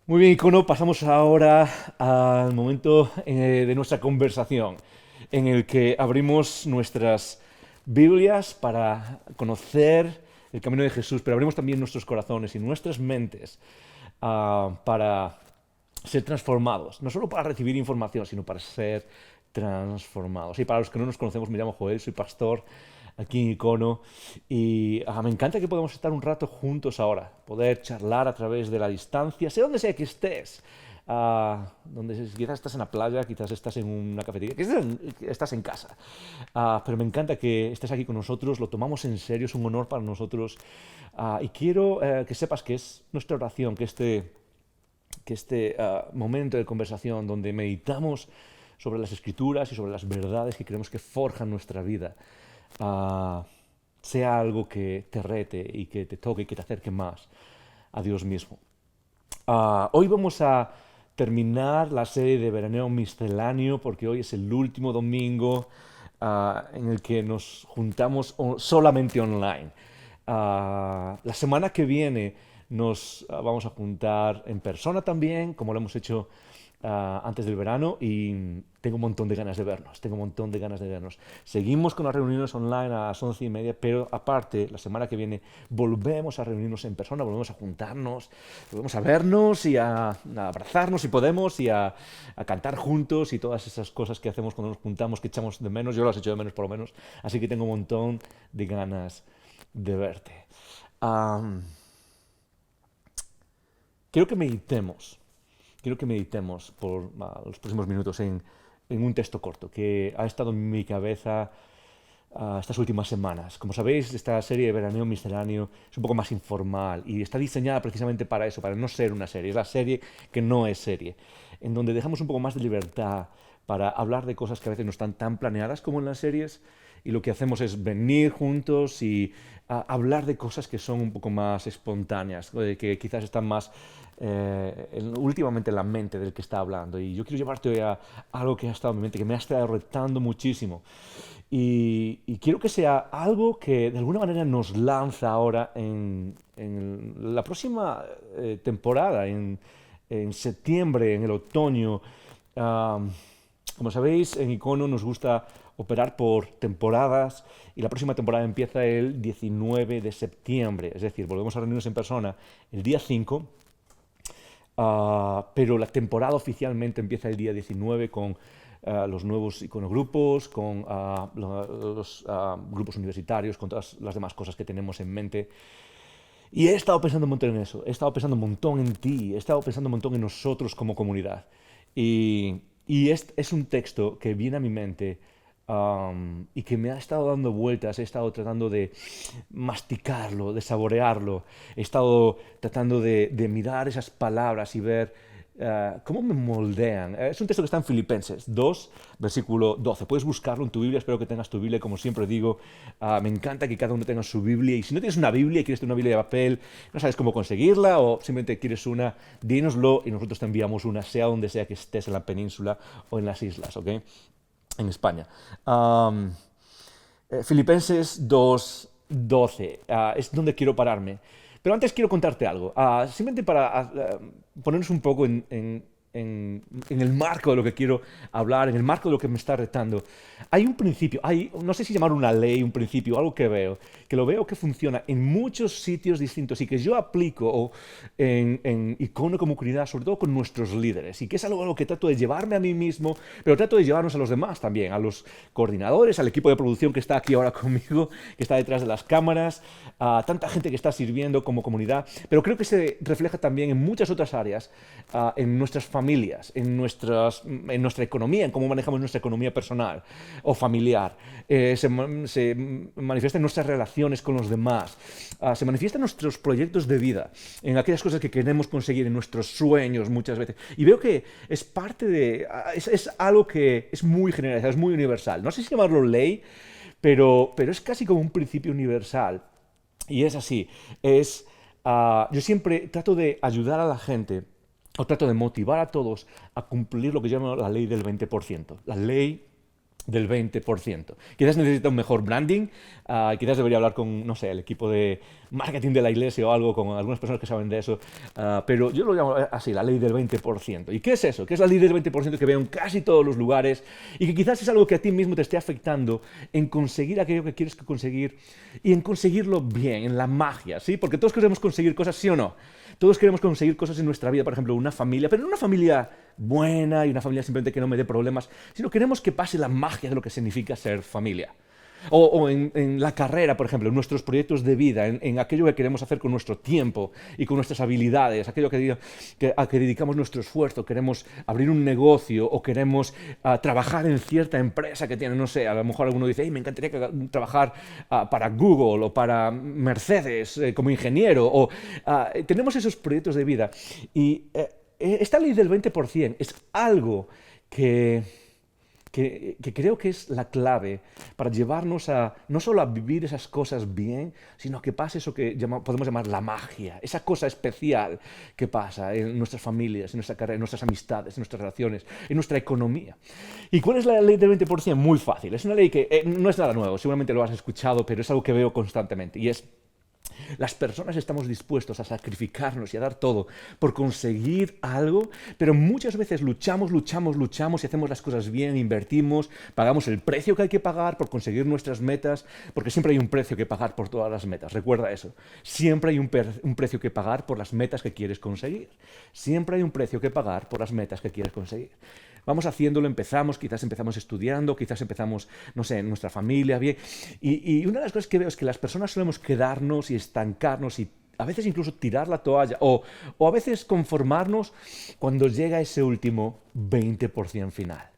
Muy bien, Icono, pasamos ahora al momento de nuestra conversación en el que abrimos nuestras Biblias para conocer el camino de Jesús, pero abrimos también nuestros corazones y nuestras mentes para ser transformados, no solo para recibir información, sino para ser transformados. Y para los que no nos conocemos, me llamo Joel, soy pastor aquí en Icono y me encanta que podamos estar un rato juntos ahora, poder charlar a través de la distancia, sea donde sea que estés. Quizás estás en la playa, quizás estás en una cafetería, quizás estás en casa. Pero me encanta que estés aquí con nosotros, lo tomamos en serio, es un honor para nosotros. Y quiero que sepas que es nuestra oración, que este momento de conversación donde meditamos sobre las escrituras y sobre las verdades que creemos que forjan nuestra vida, ah, sea algo que te rete y que te toque y que te acerque más a Dios mismo. Hoy vamos a terminar la serie de Veraneo Misceláneo porque hoy es el último domingo en el que nos juntamos solamente online. La semana que viene nos vamos a juntar en persona también, como lo hemos hecho antes del verano, y tengo un montón de ganas de vernos, tengo un montón de ganas de vernos. Seguimos con las reuniones online a las 11:30, pero aparte, la semana que viene volvemos a reunirnos en persona, volvemos a juntarnos, volvemos a vernos y a abrazarnos si podemos y a cantar juntos y todas esas cosas que hacemos cuando nos juntamos, que echamos de menos. Yo las echo de menos por lo menos, así que tengo un montón de ganas de verte. Am, quiero que meditemos, quiero que meditemos por los próximos minutos en un texto corto que ha estado en mi cabeza estas últimas semanas. Como sabéis, esta serie de Veraneo Misceláneo es un poco más informal y está diseñada precisamente para eso, para no ser una serie. Es la serie que no es serie, en donde dejamos un poco más de libertad para hablar de cosas que a veces no están tan planeadas como en las series, y lo que hacemos es venir juntos y hablar de cosas que son un poco más espontáneas, que quizás están más últimamente en la mente del que está hablando. Y yo quiero llevarte hoy a algo que ha estado en mi mente, que me ha estado retando muchísimo. Y quiero que sea algo que de alguna manera nos lanza ahora en la próxima temporada, en septiembre, en el otoño. Um, Como sabéis, en Icono nos gusta operar por temporadas y la próxima temporada empieza el 19 de septiembre, es decir, volvemos a reunirnos en persona el día 5. Pero la temporada oficialmente empieza el día 19 con los nuevos iconogrupos, con los grupos universitarios, con todas las demás cosas que tenemos en mente. Y he estado pensando un montón en eso, he estado pensando un montón en ti, he estado pensando un montón en nosotros como comunidad. Y es un texto que viene a mi mente y que me ha estado dando vueltas, he estado tratando de masticarlo, de saborearlo, he estado tratando de mirar esas palabras y ver cómo me moldean. Es un texto que está en Filipenses 2, versículo 12. Puedes buscarlo en tu Biblia, espero que tengas tu Biblia, como siempre digo. Me encanta que cada uno tenga su Biblia, y si no tienes una Biblia y quieres tener una Biblia de papel, no sabes cómo conseguirla o simplemente quieres una, dínoslo y nosotros te enviamos una, sea donde sea que estés, en la península o en las islas, ¿ok? En España. Um, Filipenses 2:12 es donde quiero pararme. Pero antes quiero contarte algo, simplemente para ponernos un poco en el marco de lo que quiero hablar, en el marco de lo que me está retando. Hay un principio, no sé si llamar una ley, un principio, algo que lo veo que funciona en muchos sitios distintos y que yo aplico en Icono como comunidad, sobre todo con nuestros líderes, y que es algo que trato de llevarme a mí mismo, pero trato de llevarnos a los demás también, a los coordinadores, al equipo de producción que está aquí ahora conmigo, que está detrás de las cámaras, a tanta gente que está sirviendo como comunidad, pero creo que se refleja también en muchas otras áreas, en nuestras familias, en nuestra economía, en cómo manejamos nuestra economía personal o familiar. Se manifiesta en nuestras relaciones con los demás, se manifiesta en nuestros proyectos de vida, en aquellas cosas que queremos conseguir, en nuestros sueños muchas veces. Y veo que es parte de, es algo que es muy generalizado, es muy universal. No sé si llamarlo ley, pero es casi como un principio universal. Y es así, yo siempre trato de ayudar a la gente, o trato de motivar a todos a cumplir lo que llamo la ley del 20%. La ley del 20%. Quizás necesita un mejor branding, quizás debería hablar con, no sé, el equipo de marketing de la iglesia o algo, con algunas personas que saben de eso, pero yo lo llamo así, la ley del 20%. ¿Y qué es eso? ¿Qué es la ley del 20% que veo en casi todos los lugares y que quizás es algo que a ti mismo te esté afectando en conseguir aquello que quieres conseguir y en conseguirlo bien, en la magia, ¿sí? Porque todos queremos conseguir cosas, ¿sí o no? Todos queremos conseguir cosas en nuestra vida, por ejemplo, una familia, pero no una familia buena y una familia simplemente que no me dé problemas, sino queremos que pase la magia de lo que significa ser familia. O en la carrera, por ejemplo, en nuestros proyectos de vida, en aquello que queremos hacer con nuestro tiempo y con nuestras habilidades, aquello a que dedicamos nuestro esfuerzo, queremos abrir un negocio o queremos trabajar en cierta empresa que tiene, no sé, a lo mejor alguno dice, hey, me encantaría trabajar para Google o para Mercedes como ingeniero, o tenemos esos proyectos de vida. Y esta ley del 20% es algo que creo que es la clave para llevarnos a no solo a vivir esas cosas bien, sino que pase eso que podemos llamar la magia, esa cosa especial que pasa en nuestras familias, en nuestra carrera, en nuestras amistades, en nuestras relaciones, en nuestra economía. ¿Y cuál es la ley del 20%? Muy fácil. Es una ley que no es nada nuevo, seguramente lo has escuchado, pero es algo que veo constantemente, y es: las personas estamos dispuestos a sacrificarnos y a dar todo por conseguir algo, pero muchas veces luchamos y hacemos las cosas bien, invertimos, pagamos el precio que hay que pagar por conseguir nuestras metas, porque siempre hay un precio que pagar por todas las metas. Recuerda eso. Siempre hay un precio que pagar por las metas que quieres conseguir. Siempre hay un precio que pagar por las metas que quieres conseguir. Vamos haciéndolo, quizás empezamos estudiando, quizás empezamos, no sé, en nuestra familia, bien. Y una de las cosas que veo es que las personas solemos quedarnos y estancarnos y a veces incluso tirar la toalla o a veces conformarnos cuando llega ese último 20% final.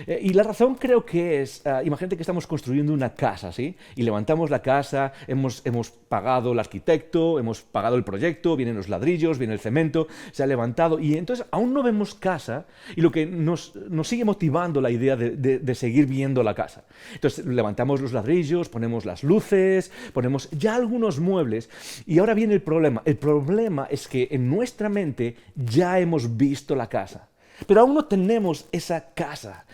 Y la razón creo que es, imagínate que estamos construyendo una casa, ¿sí? Y levantamos la casa, hemos pagado el arquitecto, hemos pagado el proyecto, vienen los ladrillos, viene el cemento, se ha levantado y entonces aún no vemos casa y lo que nos sigue motivando la idea de seguir viendo la casa. Entonces levantamos los ladrillos, ponemos las luces, ponemos ya algunos muebles y ahora viene el problema. El problema es que en nuestra mente ya hemos visto la casa. Pero aún no tenemos esa casa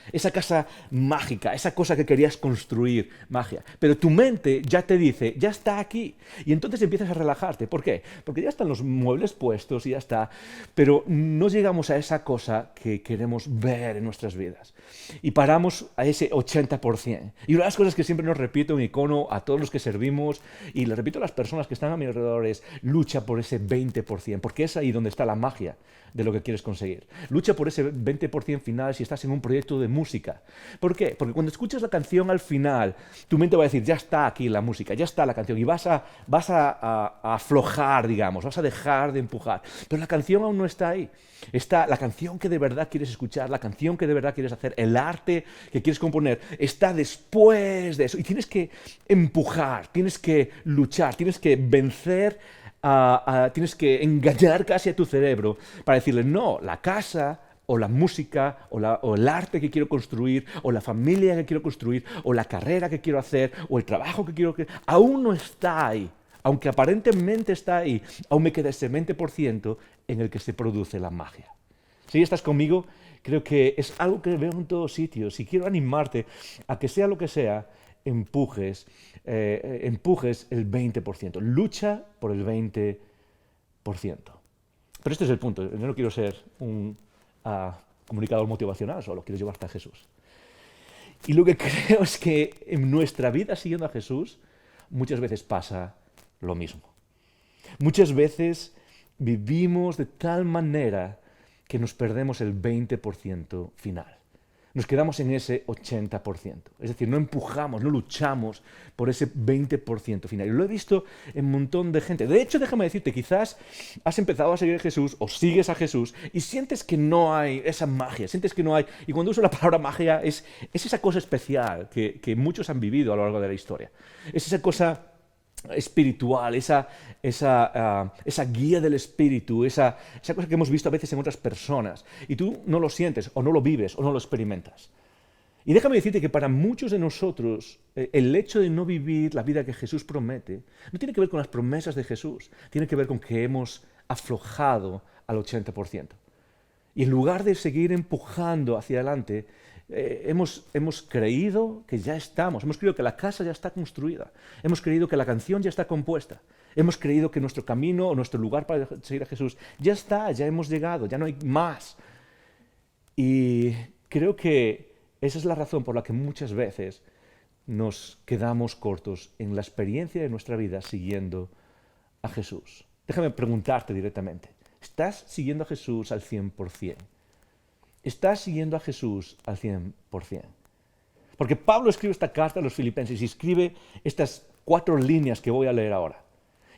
mágica, esa cosa que querías construir, magia. Pero tu mente ya te dice, ya está aquí. Y entonces empiezas a relajarte. ¿Por qué? Porque ya están los muebles puestos y ya está. Pero no llegamos a esa cosa que queremos ver en nuestras vidas. Y paramos a ese 80%. Y una de las cosas que siempre nos repito en Icono a todos los que servimos, y le repito a las personas que están a mi alrededor, es: lucha por ese 20%, porque es ahí donde está la magia de lo que quieres conseguir. Lucha por ese 20% final si estás en un proyecto de música. ¿Por qué? Porque cuando escuchas la canción al final, tu mente va a decir, ya está aquí la música, ya está la canción, y vas a aflojar, digamos, vas a dejar de empujar. Pero la canción aún no está ahí. Está la canción que de verdad quieres escuchar, la canción que de verdad quieres hacer, el arte que quieres componer, está después de eso. Y tienes que empujar, tienes que luchar, tienes que vencer, tienes que engañar casi a tu cerebro para decirle, no, la casa o la música o el arte que quiero construir o la familia que quiero construir o la carrera que quiero hacer o el trabajo que quiero hacer, aún no está ahí. Aunque aparentemente está ahí, aún me queda ese 20% en el que se produce la magia. Si estás conmigo, creo que es algo que veo en todos sitios y quiero animarte a que sea lo que sea, empujes el 20%. Lucha por el 20%. Pero este es el punto. Yo no quiero ser un comunicador motivacional, solo quiero llevarte a Jesús. Y lo que creo es que en nuestra vida siguiendo a Jesús, muchas veces pasa lo mismo. Muchas veces vivimos de tal manera que nos perdemos el 20% final. Nos quedamos en ese 80%. Es decir, no empujamos, no luchamos por ese 20% final. Y lo he visto en un montón de gente. De hecho, déjame decirte, quizás has empezado a seguir a Jesús o sigues a Jesús y sientes que no hay esa magia, sientes que no hay... Y cuando uso la palabra magia es esa cosa especial que muchos han vivido a lo largo de la historia. Es esa cosa espiritual, esa guía del espíritu, esa cosa que hemos visto a veces en otras personas y tú no lo sientes o no lo vives o no lo experimentas. Y déjame decirte que para muchos de nosotros el hecho de no vivir la vida que Jesús promete no tiene que ver con las promesas de Jesús, tiene que ver con que hemos aflojado al 80%. Y en lugar de seguir empujando hacia adelante, hemos creído que ya estamos, hemos creído que la casa ya está construida, hemos creído que la canción ya está compuesta, Hemos creído que nuestro camino o nuestro lugar para seguir a Jesús ya está, ya hemos llegado, ya no hay más. Y creo que esa es la razón por la que muchas veces nos quedamos cortos en la experiencia de nuestra vida siguiendo a Jesús. Déjame preguntarte directamente, ¿estás siguiendo a Jesús al 100%? ¿Estás siguiendo a Jesús al 100%? Porque Pablo escribe esta carta a los filipenses y escribe estas 4 líneas que voy a leer ahora.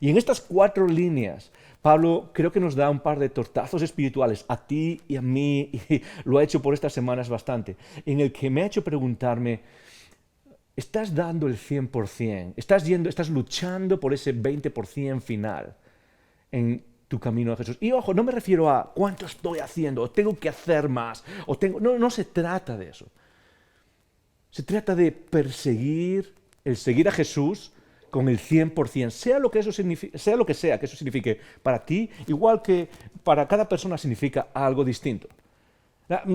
Y en estas 4 líneas, Pablo creo que nos da un par de tortazos espirituales a ti y a mí, y lo ha hecho por estas semanas bastante, en el que me ha hecho preguntarme, ¿estás dando el 100%? ¿Estás luchando por ese 20% final en tu camino a Jesús? Y ojo, no me refiero a cuánto estoy haciendo, o tengo que hacer más, no se trata de eso. Se trata de perseguir el seguir a Jesús con el 100%, sea lo que sea que eso signifique para ti, igual que para cada persona significa algo distinto.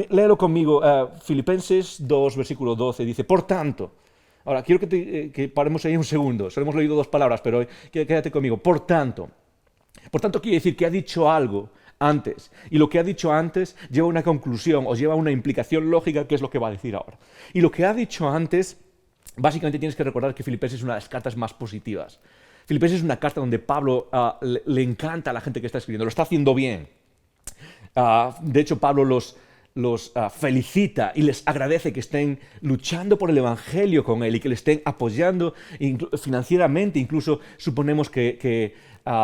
Léelo conmigo, Filipenses 2, versículo 12, dice, por tanto, ahora quiero que paremos ahí un segundo, solo hemos leído 2 palabras, pero quédate conmigo, por tanto quiere decir que ha dicho algo antes, y lo que ha dicho antes lleva una conclusión o lleva una implicación lógica, que es lo que va a decir ahora. Y lo que ha dicho antes, básicamente tienes que recordar que Filipenses es una de las cartas más positivas. Filipenses es una carta donde Pablo le encanta a la gente que está escribiendo, lo está haciendo bien. De hecho, Pablo los felicita y les agradece que estén luchando por el Evangelio con él y que le estén apoyando financieramente, incluso suponemos que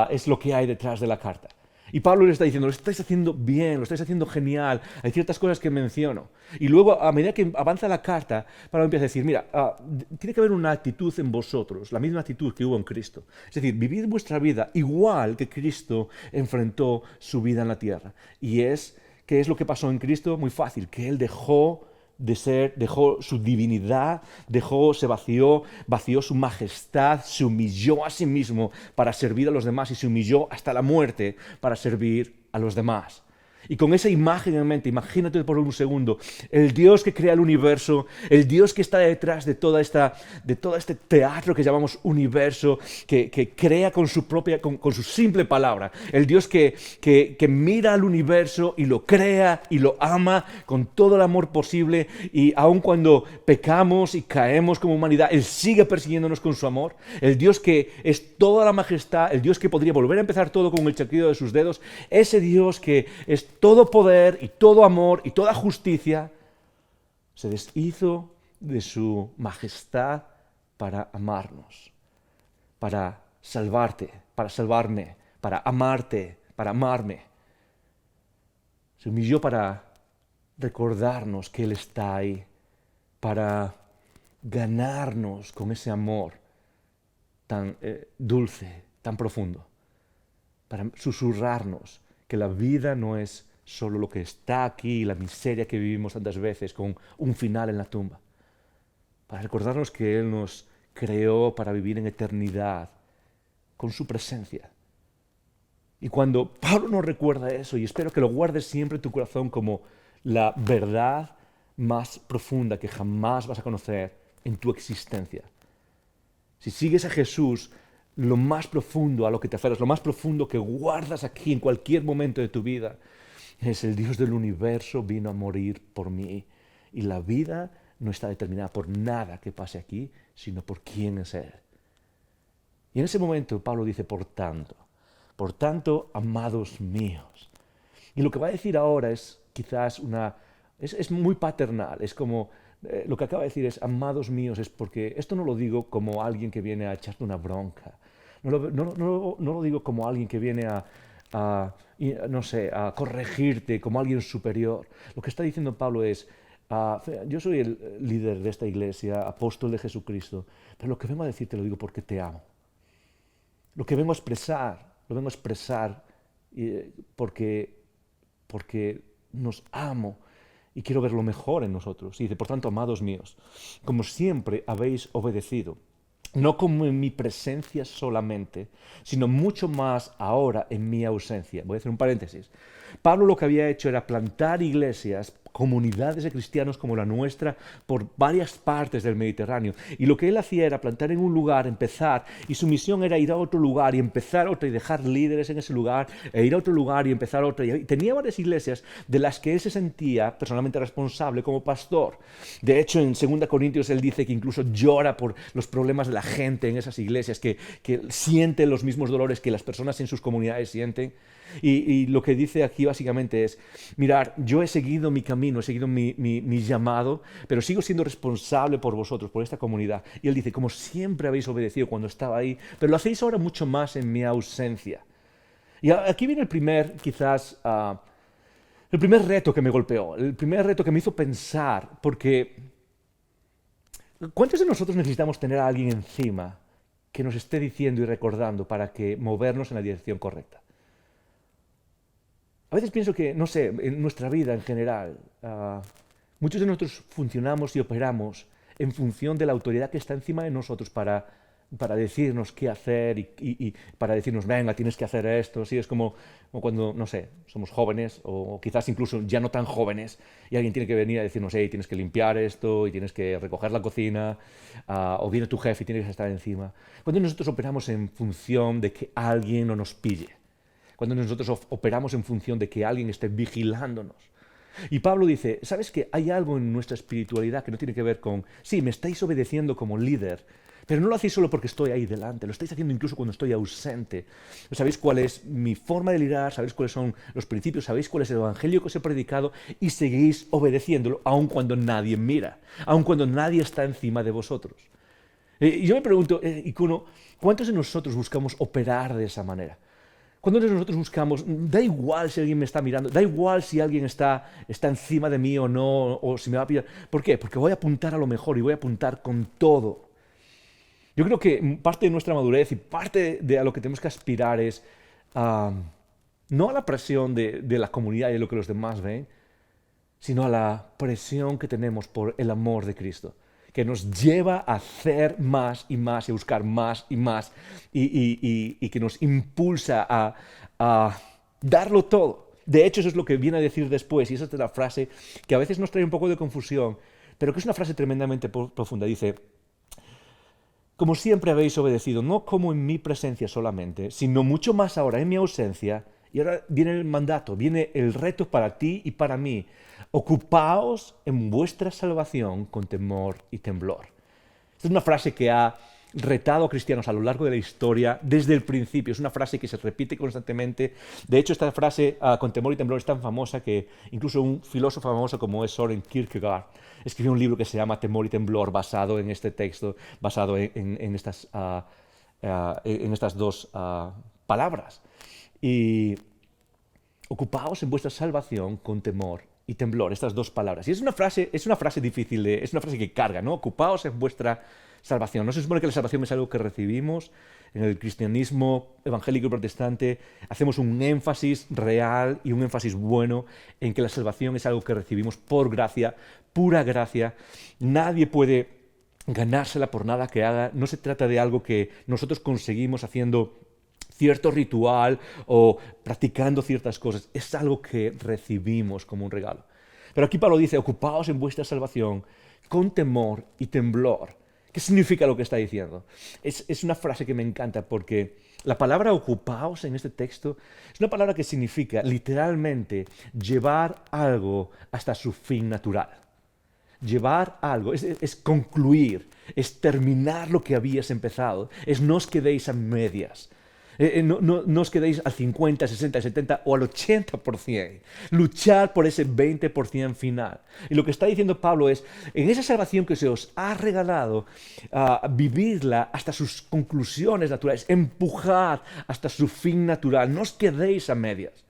es lo que hay detrás de la carta. Y Pablo le está diciendo, lo estáis haciendo bien, lo estáis haciendo genial, hay ciertas cosas que menciono. Y luego, a medida que avanza la carta, Pablo empieza a decir, mira, tiene que haber una actitud en vosotros, la misma actitud que hubo en Cristo. Es decir, vivid vuestra vida igual que Cristo enfrentó su vida en la tierra. Y ¿qué es lo que pasó en Cristo? Muy fácil, que Él dejó su divinidad, se vació su majestad, se humilló a sí mismo para servir a los demás y se humilló hasta la muerte para servir a los demás. Y con esa imagen en mente, imagínate por un segundo, el Dios que crea el universo, el Dios que está detrás de todo este teatro que llamamos universo, que crea con su simple palabra, el Dios que mira al universo y lo crea y lo ama con todo el amor posible, y aun cuando pecamos y caemos como humanidad, Él sigue persiguiéndonos con su amor, el Dios que es toda la majestad, el Dios que podría volver a empezar todo con el chasquido de sus dedos, ese Dios que es todo poder y todo amor y toda justicia, se deshizo de su majestad para amarnos, para salvarte, para salvarme, para amarte, para amarme. Se humilló para recordarnos que Él está ahí, para ganarnos con ese amor tan dulce, tan profundo, para susurrarnos que la vida no es solo lo que está aquí, la miseria que vivimos tantas veces con un final en la tumba, para recordarnos que Él nos creó para vivir en eternidad con su presencia. Y cuando Pablo nos recuerda eso, y espero que lo guardes siempre en tu corazón como la verdad más profunda que jamás vas a conocer en tu existencia. Si sigues a Jesús, lo más profundo a lo que te aferras, lo más profundo que guardas aquí en cualquier momento de tu vida, es el Dios del universo vino a morir por mí. Y la vida no está determinada por nada que pase aquí, sino por quién es Él. Y en ese momento Pablo dice, por tanto, amados míos. Y lo que va a decir ahora es quizás es muy paternal, es como, lo que acaba de decir es, amados míos, es porque esto no lo digo como alguien que viene a echarte una bronca, no lo digo como alguien que viene a corregirte, como alguien superior. Lo que está diciendo Pablo es, yo soy el líder de esta iglesia, apóstol de Jesucristo, pero lo que vengo a decir te lo digo porque te amo. Lo que vengo a expresar, porque nos amo y quiero ver lo mejor en nosotros. Y dice, por tanto, amados míos, como siempre habéis obedecido, no como en mi presencia solamente, sino mucho más ahora en mi ausencia. Voy a hacer un paréntesis. Pablo lo que había hecho era plantar iglesias comunidades de cristianos como la nuestra por varias partes del Mediterráneo. Y lo que él hacía era plantar en un lugar, empezar, y su misión era ir a otro lugar y empezar otro y dejar líderes en ese lugar, e ir a otro lugar y empezar otro. Y tenía varias iglesias de las que él se sentía personalmente responsable como pastor. De hecho, en 2 Corintios él dice que incluso llora por los problemas de la gente en esas iglesias, que siente los mismos dolores que las personas en sus comunidades sienten. Y lo que dice aquí básicamente es, mirar, yo he seguido mi camino, he seguido mi llamado, pero sigo siendo responsable por vosotros, por esta comunidad. Y él dice, como siempre habéis obedecido cuando estaba ahí, pero lo hacéis ahora mucho más en mi ausencia. Y aquí viene el primer, quizás, el primer reto que me golpeó, el primer reto que me hizo pensar, porque ¿cuántos de nosotros necesitamos tener a alguien encima que nos esté diciendo y recordando para que movernos en la dirección correcta? A veces pienso que, no sé, en nuestra vida en general, muchos de nosotros funcionamos y operamos en función de la autoridad que está encima de nosotros para decirnos qué hacer y para decirnos, venga, tienes que hacer esto. Sí, es como cuando, no sé, somos jóvenes o quizás incluso ya no tan jóvenes y alguien tiene que venir a decirnos, hey, tienes que limpiar esto y tienes que recoger la cocina, o viene tu jefe y tienes que estar encima. Cuando nosotros operamos en función de que alguien no nos pille, cuando nosotros operamos en función de que alguien esté vigilándonos. Y Pablo dice, ¿sabes qué? Hay algo en nuestra espiritualidad que no tiene que ver con, sí, me estáis obedeciendo como líder, pero no lo hacéis solo porque estoy ahí delante, lo estáis haciendo incluso cuando estoy ausente. ¿Sabéis cuál es mi forma de liderar? ¿Sabéis cuáles son los principios? ¿Sabéis cuál es el evangelio que os he predicado? Y seguís obedeciéndolo aun cuando nadie mira, aun cuando nadie está encima de vosotros. Y yo me pregunto, Icuno, ¿cuántos de nosotros buscamos operar de esa manera? ¿Cuántos de nosotros buscamos, da igual si alguien me está mirando, da igual si alguien está encima de mí o no, o si me va a pillar? ¿Por qué? Porque voy a apuntar a lo mejor y voy a apuntar con todo. Yo creo que parte de nuestra madurez y parte de a lo que tenemos que aspirar es no a la presión de la comunidad y de lo que los demás ven, sino a la presión que tenemos por el amor de Cristo, que nos lleva a hacer más y más y a buscar más y más y que nos impulsa a darlo todo. De hecho, eso es lo que viene a decir después, y esa es la frase que a veces nos trae un poco de confusión, pero que es una frase tremendamente profunda. Dice, como siempre habéis obedecido, no como en mi presencia solamente, sino mucho más ahora en mi ausencia. Y ahora viene el mandato, viene el reto para ti y para mí. Ocupaos en vuestra salvación con temor y temblor. Esta es una frase que ha retado a cristianos a lo largo de la historia desde el principio. Es una frase que se repite constantemente. De hecho, esta frase con temor y temblor es tan famosa que incluso un filósofo famoso como es Søren Kierkegaard escribió un libro que se llama Temor y temblor, basado en este texto, basado en estas dos palabras. Y ocupaos en vuestra salvación con temor y temblor, estas dos palabras. Y es una frase difícil, es una frase que carga, ¿no? Ocupaos en vuestra salvación. No se supone que la salvación es algo que recibimos. En el cristianismo evangélico y protestante hacemos un énfasis real y un énfasis bueno en que la salvación es algo que recibimos por gracia, pura gracia. Nadie puede ganársela por nada que haga. No se trata de algo que nosotros conseguimos haciendo cierto ritual o practicando ciertas cosas. Es algo que recibimos como un regalo. Pero aquí Pablo dice, ocupaos en vuestra salvación con temor y temblor. ¿Qué significa lo que está diciendo? Es una frase que me encanta porque la palabra ocupaos en este texto es una palabra que significa literalmente llevar algo hasta su fin natural. Llevar algo, es concluir, es terminar lo que habías empezado, es no os quedéis a medias. No os quedéis al 50, 60, 70 o al 80%. Luchar por ese 20% final. Y lo que está diciendo Pablo es, en esa salvación que se os ha regalado, vivirla hasta sus conclusiones naturales, empujad hasta su fin natural, no os quedéis a medias.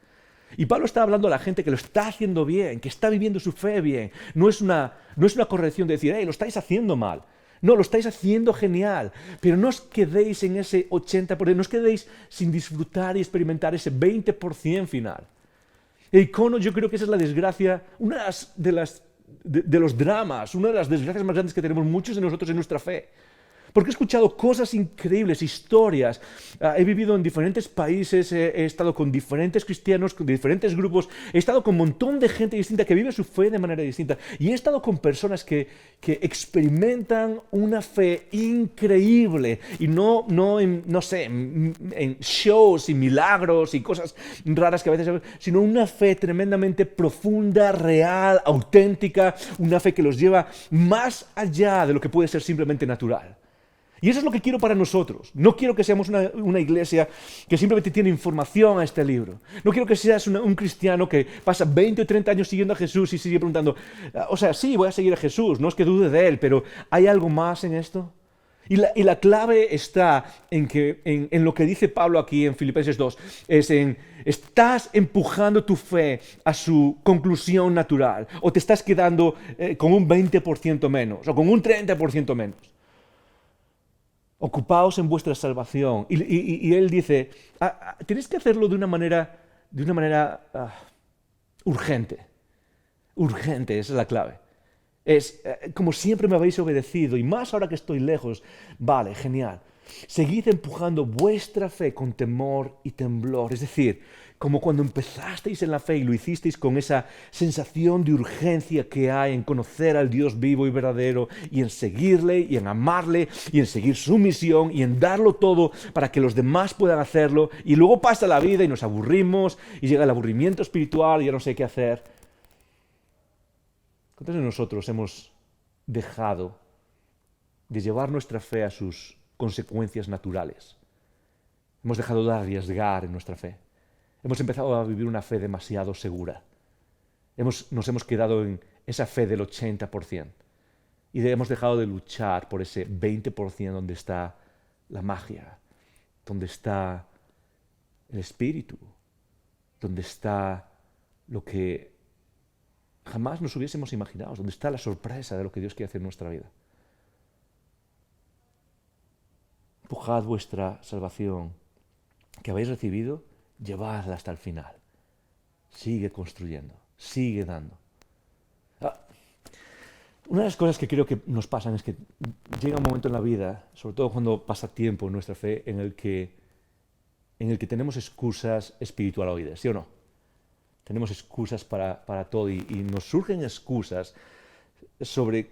Y Pablo está hablando a la gente que lo está haciendo bien, que está viviendo su fe bien. No es una corrección de decir, hey, lo estáis haciendo mal. No, lo estáis haciendo genial, pero no os quedéis en ese 80%, no os quedéis sin disfrutar y experimentar ese 20% final. El icono, yo creo que esa es la desgracia, una de los dramas, una de las desgracias más grandes que tenemos muchos de nosotros en nuestra fe. Porque he escuchado cosas increíbles, historias. He vivido en diferentes países, he estado con diferentes cristianos, con diferentes grupos, he estado con un montón de gente distinta que vive su fe de manera distinta. Y he estado con personas que experimentan una fe increíble. Y no en shows y milagros y cosas raras que a veces, sino una fe tremendamente profunda, real, auténtica, una fe que los lleva más allá de lo que puede ser simplemente natural. Y eso es lo que quiero para nosotros. No quiero que seamos una iglesia que simplemente tiene información a este libro. No quiero que seas un cristiano que pasa 20 o 30 años siguiendo a Jesús y sigue preguntando, o sea, sí, voy a seguir a Jesús, no es que dude de él, pero ¿hay algo más en esto? Y la clave está en lo que dice Pablo aquí en Filipenses 2, ¿estás empujando tu fe a su conclusión natural o te estás quedando con un 20% menos o con un 30% menos? Ocupaos en vuestra salvación. Y él dice, tenéis que hacerlo de una manera urgente. Urgente, esa es la clave. Como siempre me habéis obedecido, y más ahora que estoy lejos, vale, genial. Seguid empujando vuestra fe con temor y temblor. Es decir, como cuando empezasteis en la fe y lo hicisteis con esa sensación de urgencia que hay en conocer al Dios vivo y verdadero, y en seguirle, y en amarle, y en seguir su misión, y en darlo todo para que los demás puedan hacerlo, y luego pasa la vida y nos aburrimos, y llega el aburrimiento espiritual y ya no sé qué hacer. ¿Cuántos de nosotros hemos dejado de llevar nuestra fe a sus consecuencias naturales? Hemos dejado de arriesgar en nuestra fe. Hemos empezado a vivir una fe demasiado segura. Nos hemos quedado en esa fe del 80% y hemos dejado de luchar por ese 20% donde está la magia, donde está el espíritu, donde está lo que jamás nos hubiésemos imaginado, donde está la sorpresa de lo que Dios quiere hacer en nuestra vida. Empujad vuestra salvación que habéis recibido, llevadla hasta el final. Sigue construyendo, sigue dando. Una de las cosas que creo que nos pasan es que llega un momento en la vida, sobre todo cuando pasa tiempo en nuestra fe, en el que tenemos excusas espiritualoides, ¿sí o no? Tenemos excusas para todo y nos surgen excusas sobre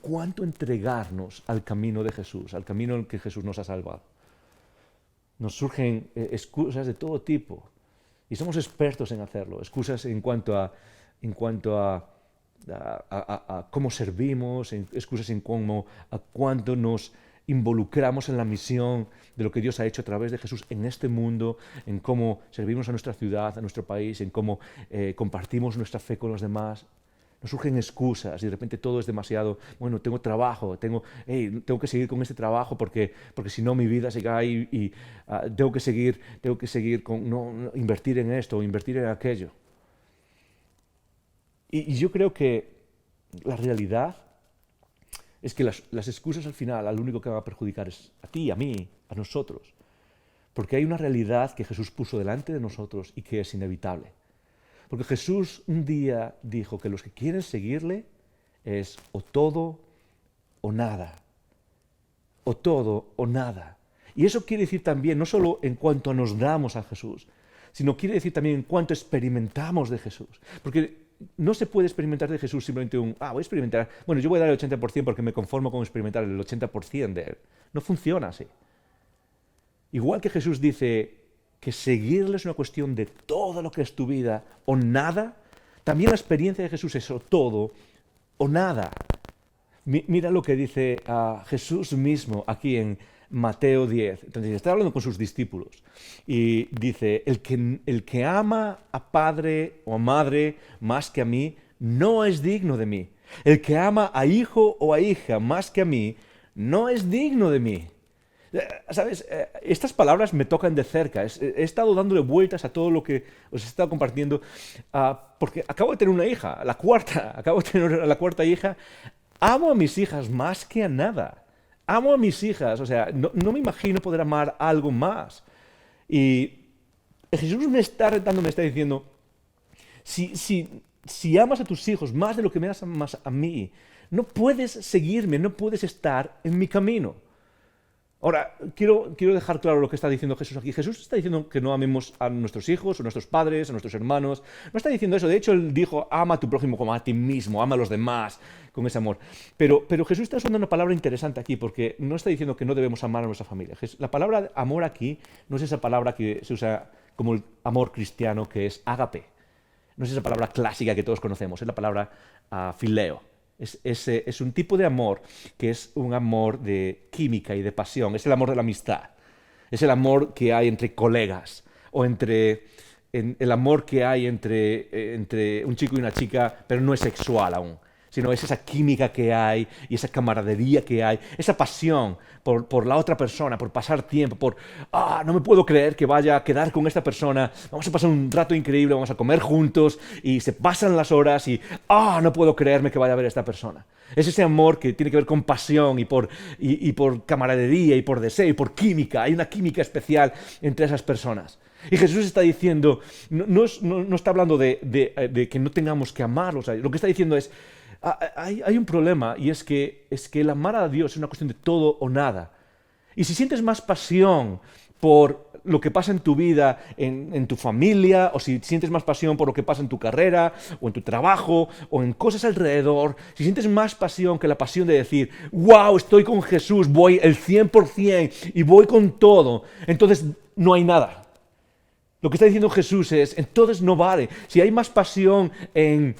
cuánto entregarnos al camino de Jesús, al camino en el que Jesús nos ha salvado. Nos surgen excusas de todo tipo y somos expertos en hacerlo. Excusas en cuanto a cómo servimos, excusas en cuánto nos involucramos en la misión de lo que Dios ha hecho a través de Jesús en este mundo, en cómo servimos a nuestra ciudad, a nuestro país, en cómo compartimos nuestra fe con los demás. Nos surgen excusas y de repente todo es demasiado, bueno, tengo trabajo, tengo que seguir con este trabajo porque si no mi vida se cae y tengo que seguir con no invertir en esto o invertir en aquello. Y yo creo que la realidad es que las excusas al final, al único que van a perjudicar es a ti, a mí, a nosotros. Porque hay una realidad que Jesús puso delante de nosotros y que es inevitable. Porque Jesús un día dijo que los que quieren seguirle es o todo o nada. O todo o nada. Y eso quiere decir también, no solo en cuanto nos damos a Jesús, sino quiere decir también en cuanto experimentamos de Jesús. Porque no se puede experimentar de Jesús simplemente voy a experimentar, bueno, yo voy a dar el 80% porque me conformo con experimentar el 80% de Él. No funciona así. Igual que Jesús dice que seguirle es una cuestión de todo lo que es tu vida o nada, también la experiencia de Jesús es o todo o nada. Mira lo que dice Jesús mismo aquí en Mateo 10. Entonces está hablando con sus discípulos y dice, el que ama a padre o a madre más que a mí, no es digno de mí. El que ama a hijo o a hija más que a mí, no es digno de mí. ¿Sabes? Estas palabras me tocan de cerca. He estado dándole vueltas a todo lo que os he estado compartiendo porque acabo de tener una hija, acabo de tener la cuarta hija. Amo a mis hijas más que a nada. Amo a mis hijas, o sea, no me imagino poder amar algo más. Y Jesús me está retando, me está diciendo, si amas a tus hijos más de lo que me amas a mí, no puedes seguirme, no puedes estar en mi camino. Ahora, quiero dejar claro lo que está diciendo Jesús aquí. Jesús está diciendo que no amemos a nuestros hijos, a nuestros padres, a nuestros hermanos. No está diciendo eso. De hecho, él dijo, ama a tu prójimo como a ti mismo, ama a los demás con ese amor. Pero Jesús está usando una palabra interesante aquí, porque no está diciendo que no debemos amar a nuestra familia. La palabra amor aquí no es esa palabra que se usa como el amor cristiano, que es ágape. No es esa palabra clásica que todos conocemos, es la palabra fileo. Es un tipo de amor que es un amor de química y de pasión, es el amor de la amistad, es el amor que hay entre colegas o el amor que hay entre un chico y una chica, pero no es sexual aún, sino es esa química que hay y esa camaradería que hay, esa pasión por la otra persona, por pasar tiempo, no me puedo creer que vaya a quedar con esta persona, vamos a pasar un rato increíble, vamos a comer juntos y se pasan las horas y no puedo creerme que vaya a ver a esta persona. Es ese amor que tiene que ver con pasión y por camaradería y por deseo y por química, hay una química especial entre esas personas. Y Jesús está diciendo, no está hablando de que no tengamos que amarlos, lo que está diciendo es, hay un problema y es que el amar a Dios es una cuestión de todo o nada. Y si sientes más pasión por lo que pasa en tu vida, en tu familia, o si sientes más pasión por lo que pasa en tu carrera, o en tu trabajo, o en cosas alrededor, si sientes más pasión que la pasión de decir, wow, estoy con Jesús, voy el 100% y voy con todo, entonces no hay nada. Lo que está diciendo Jesús es, entonces no vale. Si hay más pasión en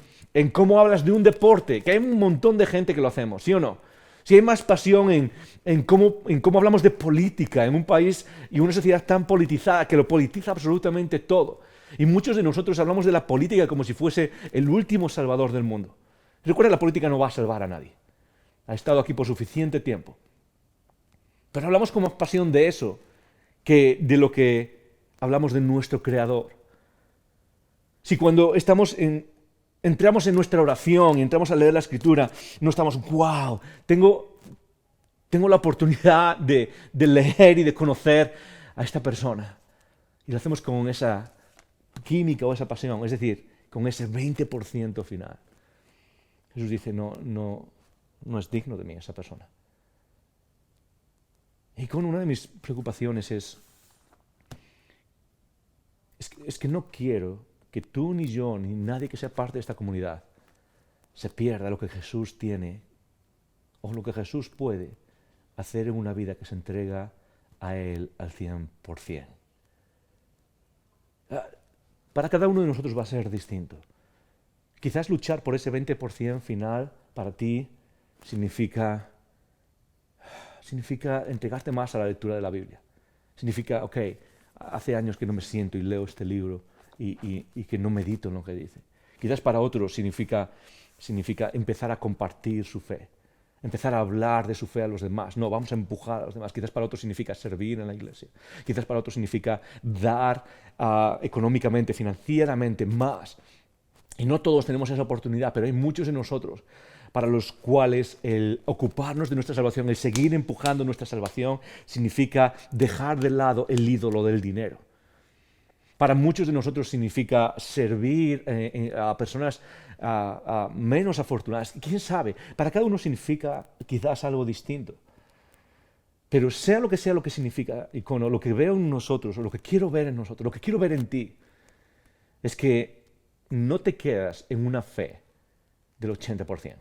cómo hablas de un deporte, que hay un montón de gente que lo hacemos, ¿sí o no? Si hay más pasión en cómo hablamos de política en un país y una sociedad tan politizada que lo politiza absolutamente todo. Y muchos de nosotros hablamos de la política como si fuese el último salvador del mundo. Recuerda, la política no va a salvar a nadie. Ha estado aquí por suficiente tiempo. Pero hablamos con más pasión de eso que de lo que hablamos de nuestro Creador. Si cuando entramos en nuestra oración y entramos a leer la Escritura, no estamos, wow, tengo la oportunidad de leer y de conocer a esta persona. Y lo hacemos con esa química o esa pasión, es decir, con ese 20% final. Jesús dice, no es digno de mí esa persona. Y con una de mis preocupaciones es que no quiero que tú ni yo ni nadie que sea parte de esta comunidad se pierda lo que Jesús tiene o lo que Jesús puede hacer en una vida que se entrega a Él al 100%. Para cada uno de nosotros va a ser distinto. Quizás luchar por ese 20% final para ti significa entregarte más a la lectura de la Biblia. Significa, ok, hace años que no me siento y leo este libro y que no medito en lo que dice. Quizás para otros significa empezar a compartir su fe, empezar a hablar de su fe a los demás. No, vamos a empujar a los demás. Quizás para otros significa servir en la iglesia. Quizás para otros significa dar económicamente, financieramente más. Y no todos tenemos esa oportunidad, pero hay muchos de nosotros para los cuales el ocuparnos de nuestra salvación, el seguir empujando nuestra salvación, significa dejar de lado el ídolo del dinero. Para muchos de nosotros significa servir a personas menos afortunadas. ¿Quién sabe? Para cada uno significa quizás algo distinto. Pero sea lo que significa, Icono, lo que veo en nosotros, o lo que quiero ver en nosotros, lo que quiero ver en ti, es que no te quedas en una fe del 80%.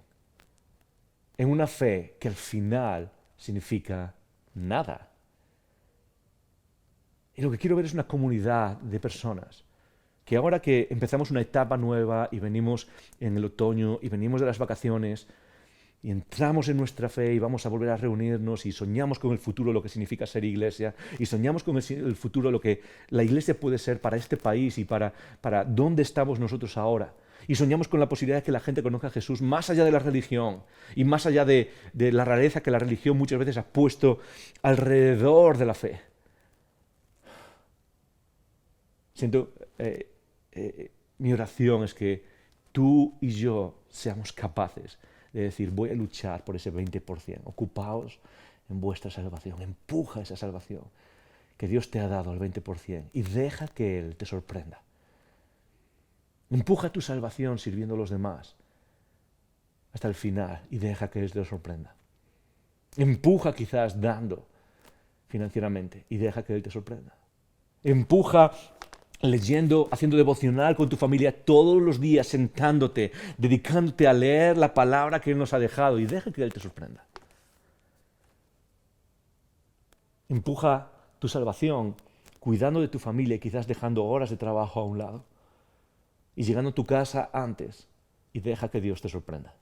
En una fe que al final significa nada. Y lo que quiero ver es una comunidad de personas que ahora que empezamos una etapa nueva y venimos en el otoño y venimos de las vacaciones y entramos en nuestra fe y vamos a volver a reunirnos y soñamos con el futuro, lo que significa ser iglesia, y soñamos con el futuro, lo que la iglesia puede ser para este país y para dónde estamos nosotros ahora. Y soñamos con la posibilidad de que la gente conozca a Jesús más allá de la religión y más allá de la rareza que la religión muchas veces ha puesto alrededor de la fe. Siento, mi oración es que tú y yo seamos capaces de decir, voy a luchar por ese 20%, ocupaos en vuestra salvación, empuja esa salvación que Dios te ha dado al 20% y deja que Él te sorprenda. Empuja tu salvación sirviendo a los demás hasta el final y deja que Él te sorprenda. Empuja quizás dando financieramente y deja que Él te sorprenda. Empuja leyendo, haciendo devocional con tu familia todos los días, sentándote, dedicándote a leer la palabra que Él nos ha dejado y deja que Él te sorprenda. Empuja tu salvación cuidando de tu familia y quizás dejando horas de trabajo a un lado y llegando a tu casa antes y deja que Dios te sorprenda.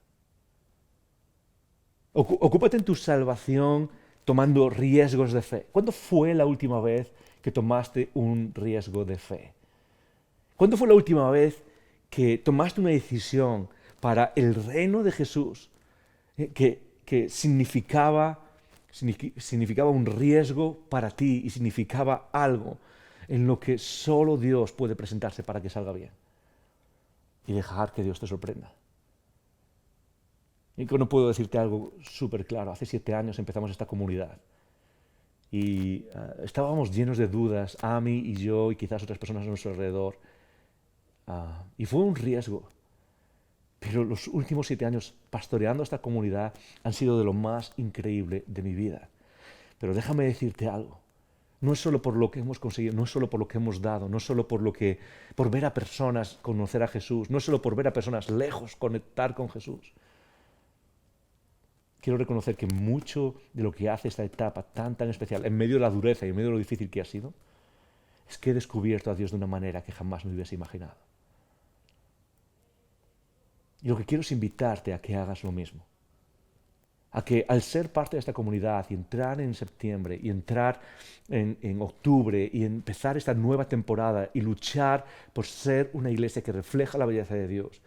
Ocúpate en tu salvación tomando riesgos de fe. ¿Cuándo fue la última vez que tomaste un riesgo de fe? ¿Cuándo fue la última vez que tomaste una decisión para el reino de Jesús que significaba un riesgo para ti y significaba algo en lo que solo Dios puede presentarse para que salga bien? Y dejar que Dios te sorprenda. Y no puedo decirte algo súper claro. Hace 7 años empezamos esta comunidad y estábamos llenos de dudas, Ami y yo y quizás otras personas a nuestro alrededor. Y fue un riesgo. Pero los últimos 7 años pastoreando esta comunidad han sido de lo más increíble de mi vida. Pero déjame decirte algo. No es solo por lo que hemos conseguido, no es solo por lo que hemos dado, no es solo por ver a personas conocer a Jesús, no es solo por ver a personas lejos conectar con Jesús. Quiero reconocer que mucho de lo que hace esta etapa tan especial, en medio de la dureza y en medio de lo difícil que ha sido, es que he descubierto a Dios de una manera que jamás me hubiese imaginado. Y lo que quiero es invitarte a que hagas lo mismo. A que al ser parte de esta comunidad y entrar en septiembre y entrar en octubre y empezar esta nueva temporada y luchar por ser una iglesia que refleja la belleza de Dios,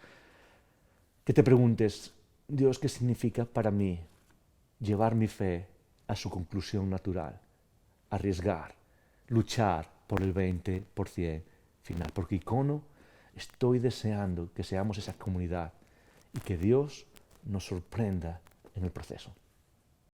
que te preguntes, Dios, ¿qué significa para mí llevar mi fe a su conclusión natural? Arriesgar, luchar por el 20% final. Porque Icono, estoy deseando que seamos esa comunidad y que Dios nos sorprenda en el proceso.